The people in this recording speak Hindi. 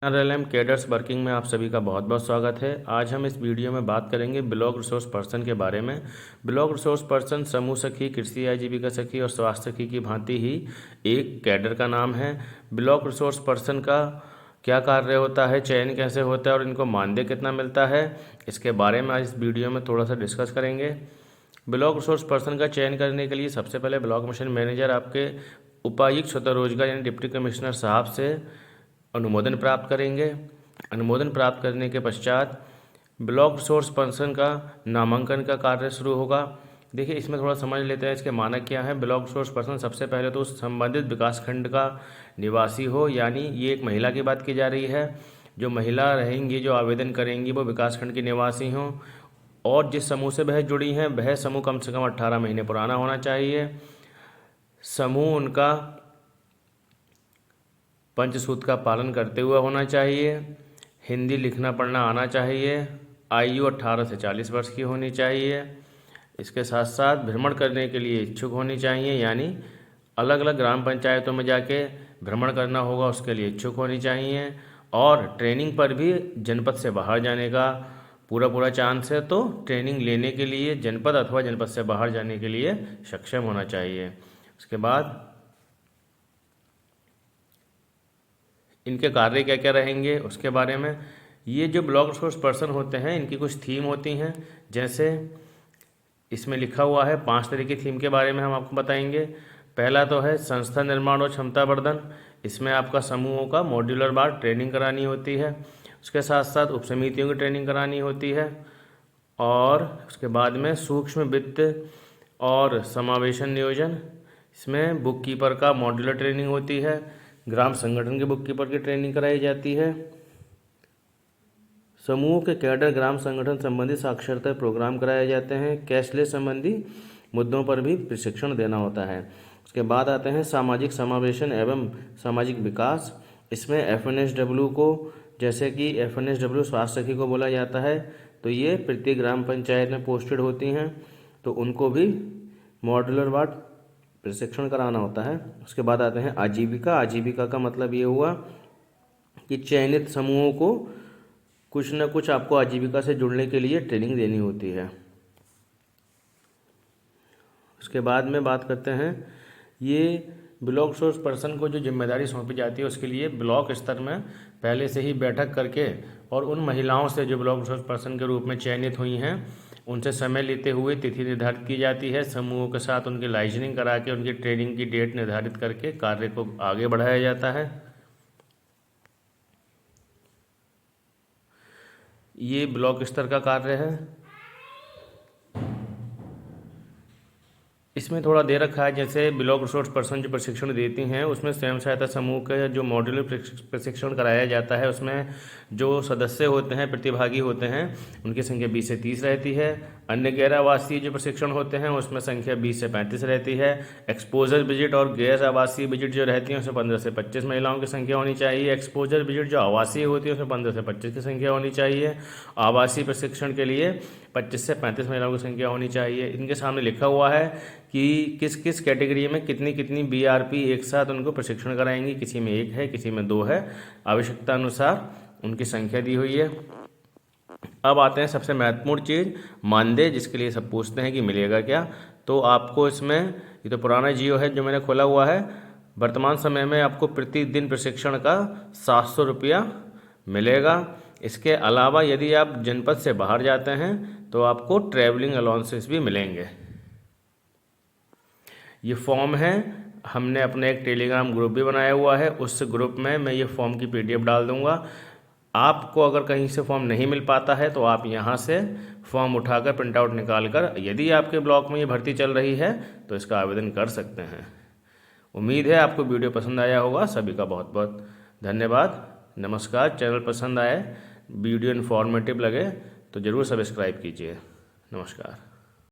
RLM कैडर्स वर्किंग में आप सभी का बहुत बहुत स्वागत है। आज हम इस वीडियो में बात करेंगे ब्लॉक रिसोर्स पर्सन के बारे में। ब्लॉक रिसोर्स पर्सन समूह सखी, कृषि आजीविका सखी और स्वास्थ्य सखी की भांति ही एक कैडर का नाम है। ब्लॉक रिसोर्स पर्सन का क्या कार्य होता है, चयन कैसे होता है और इनको मानदेय कितना मिलता है, इसके बारे में आज इस वीडियो में थोड़ा सा डिस्कस करेंगे। ब्लॉक रिसोर्स पर्सन का चयन करने के लिए सबसे पहले ब्लॉक मिशन मैनेजर आपके उपायुक्त स्वतः रोजगार यानी डिप्टी कमिश्नर साहब से अनुमोदन प्राप्त करेंगे। अनुमोदन प्राप्त करने के पश्चात ब्लॉक रिसोर्स पर्सन का नामांकन का कार्य शुरू होगा। देखिए, इसमें थोड़ा समझ लेते हैं इसके मानक क्या है। ब्लॉक रिसोर्स पर्सन सबसे पहले तो संबंधित विकासखंड का निवासी हो, यानी ये एक महिला की बात की जा रही है। जो महिला रहेंगी, जो आवेदन करेंगी, वो विकासखंड की निवासी हों और जिस समूह से वह जुड़ी हैं वह समूह कम से कम 18 महीने पुराना होना चाहिए। समूह उनका पंचसूत्र का पालन करते हुए होना चाहिए। हिंदी लिखना पढ़ना आना चाहिए। आयु 18 से 40 वर्ष की होनी चाहिए। इसके साथ साथ भ्रमण करने के लिए इच्छुक होनी चाहिए, यानी अलग अलग ग्राम पंचायतों में जाके भ्रमण करना होगा, उसके लिए इच्छुक होनी चाहिए। और ट्रेनिंग पर भी जनपद से बाहर जाने का पूरा चांस है, तो ट्रेनिंग लेने के लिए जनपद अथवा जनपद से बाहर जाने के लिए सक्षम होना चाहिए। उसके बाद इनके कार्य क्या क्या रहेंगे उसके बारे में। ये जो ब्लॉक रिसोर्स पर्सन होते हैं, इनकी कुछ थीम होती हैं। जैसे इसमें लिखा हुआ है 5 तरह की थीम के बारे में हम आपको बताएंगे। पहला तो है संस्था निर्माण और क्षमता वर्धन। इसमें आपका समूहों का मॉड्यूलर बार ट्रेनिंग करानी होती है। उसके साथ साथ उपसमितियों की ट्रेनिंग करानी होती है। और उसके बाद में सूक्ष्म वित्त और समावेशन नियोजन, इसमें बुक कीपर का मॉड्यूलर ट्रेनिंग होती है। ग्राम संगठन के बुक कीपर की ट्रेनिंग कराई जाती है। समूह के कैडर ग्राम संगठन संबंधी साक्षरता प्रोग्राम कराए जाते हैं। कैशलेस संबंधी मुद्दों पर भी प्रशिक्षण देना होता है। उसके बाद आते हैं सामाजिक समावेशन एवं सामाजिक विकास। इसमें FNSW को, जैसे कि FNSW स्वास्थ्य सखी को बोला जाता है, तो ये प्रत्येक ग्राम पंचायत में पोस्टेड होती हैं, तो उनको भी मॉड्यूलर वार्ड प्रशिक्षण कराना होता है। उसके बाद आते हैं आजीविका। आजीविका का मतलब ये हुआ कि चयनित समूहों को कुछ न कुछ आपको आजीविका से जुड़ने के लिए ट्रेनिंग देनी होती है। उसके बाद में बात करते हैं, ये ब्लॉक रिसोर्स पर्सन को जो जिम्मेदारी सौंपी जाती है उसके लिए ब्लॉक स्तर में पहले से ही बैठक करके और उन महिलाओं से जो ब्लॉक रिसोर्स पर्सन के रूप में चयनित हुई हैं उनसे समय लेते हुए तिथि निर्धारित की जाती है। समूहों के साथ उनकी लाइजनिंग करा के उनकी ट्रेनिंग की डेट निर्धारित करके कार्य को आगे बढ़ाया जाता है। ये ब्लॉक स्तर का कार्य है। इसमें थोड़ा दे रखा है, जैसे ब्लॉक रिसोर्स पर्सन जो प्रशिक्षण देती हैं उसमें स्वयं सहायता समूह का जो मॉड्यूलर प्रशिक्षण कराया जाता है उसमें जो सदस्य होते हैं, प्रतिभागी होते हैं, उनकी संख्या 20 से 30 रहती है। अन्य गैर आवासीय जो प्रशिक्षण होते हैं उसमें संख्या 20 से 35 रहती है। एक्सपोजर विजिट और गैर आवासीय विजिट जो रहती हैं उसमें 15 से 25 महिलाओं की संख्या होनी चाहिए। एक्सपोजर विजिट जो आवासीय होती है उसमें 15 से 25 की संख्या होनी चाहिए। आवासीय प्रशिक्षण के लिए 25 से 35 महिलाओं की संख्या होनी चाहिए। इनके सामने लिखा हुआ है कि किस किस कैटेगरी में कितनी कितनी BRP एक साथ उनको प्रशिक्षण कराएंगी। किसी में 1 है, किसी में 2 है, आवश्यकता अनुसार उनकी संख्या दी हुई है। अब आते हैं सबसे महत्वपूर्ण चीज़, मानदेय, जिसके लिए सब पूछते हैं कि मिलेगा क्या। तो आपको इसमें, ये तो पुराना जियो है जो मैंने खोला हुआ है, वर्तमान समय में आपको प्रतिदिन प्रशिक्षण का 700 रुपया मिलेगा। इसके अलावा यदि आप जनपद से बाहर जाते हैं तो आपको ट्रैवलिंग अलाउंसेस भी मिलेंगे। ये फॉर्म है, हमने अपने एक टेलीग्राम ग्रुप भी बनाया हुआ है, उस ग्रुप में मैं ये फॉर्म की PDF डाल दूंगा। आपको अगर कहीं से फॉर्म नहीं मिल पाता है तो आप यहाँ से फॉर्म उठाकर प्रिंट आउट निकाल कर, यदि आपके ब्लॉक में ये भर्ती चल रही है तो इसका आवेदन कर सकते हैं। उम्मीद है आपको वीडियो पसंद आया होगा। सभी का बहुत बहुत धन्यवाद। नमस्कार। चैनल पसंद आए, वीडियो इन्फॉर्मेटिव लगे तो ज़रूर सब्सक्राइब कीजिए। नमस्कार।